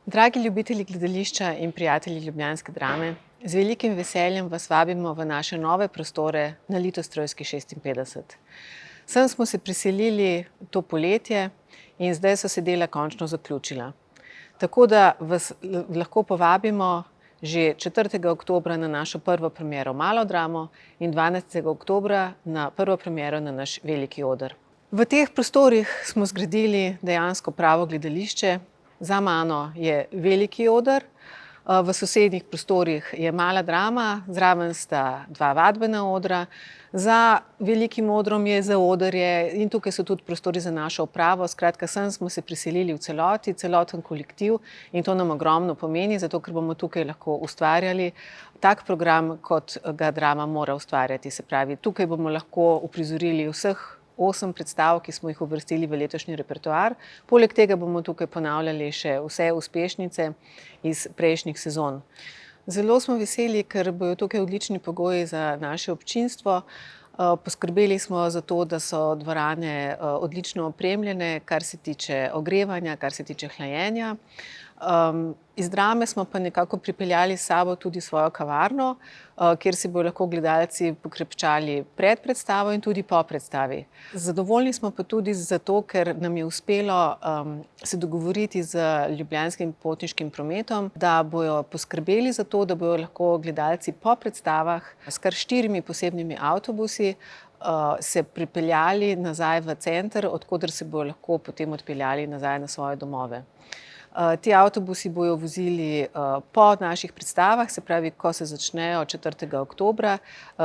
Dragi ljubitelji gledališča in prijatelji ljubljanske drame, z velikim veseljem vas vabimo v naše nove prostore na Litostrojski 56. Sem smo se priselili to poletje in zdaj so se dela končno zaključila. Tako da vas lahko povabimo že 4. oktobra na našo prvo premiero Malo dramo in 12. oktobra na prvo premiero na naš veliki oder. V teh prostorih smo zgradili dejansko pravo gledališče. Za mano je veliki oder, v sosednjih prostorih je mala drama, zraven sta dva vadbena odra. Za velikim odrom je zaodrje in tukaj so tudi prostori za našo upravo. Skratka, sem smo se priselili v celoti, celoten kolektiv in to nam ogromno pomeni, zato ker bomo tukaj lahko ustvarjali tak program, kot ga drama mora ustvarjati. Se pravi, tukaj bomo lahko uprizorili vseh 8 predstav, ki smo jih uvrstili v letošnji repertoar. Poleg tega bomo tukaj ponavljali še vse uspešnice iz prejšnjih sezon. Zelo smo veseli, ker bodo tukaj odlični pogoji za naše občinstvo. Poskrbeli smo za to, da so dvorane odlično opremljene, kar se tiče ogrevanja, kar se tiče hlajenja. Iz drame smo pa nekako pripeljali s sabo tudi svojo kavarno, kjer si bodo lahko gledalci pokrepčali pred predstavo in tudi po predstavi. Zadovoljni smo pa tudi zato, ker nam je uspelo se dogovoriti z Ljubljanskim potniškim prometom, da bodo poskrbeli za to, da bodo lahko gledalci po predstavah s kar 4 posebnimi avtobusi se pripeljali nazaj v center, od koder se bodo lahko potem odpeljali nazaj na svoje domove. Ti avtobusi bojo vozili po naših predstavah, se pravi, ko se začnejo 4. oktobra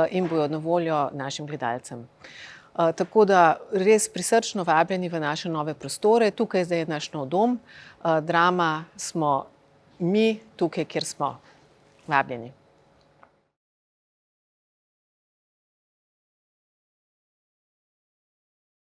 in bojo na voljo našim gledalcem. Tako da res prisrčno vabljeni v naše nove prostore. Tukaj zdaj je naš nov dom. Drama smo mi tukaj, kjer smo. Vabljeni.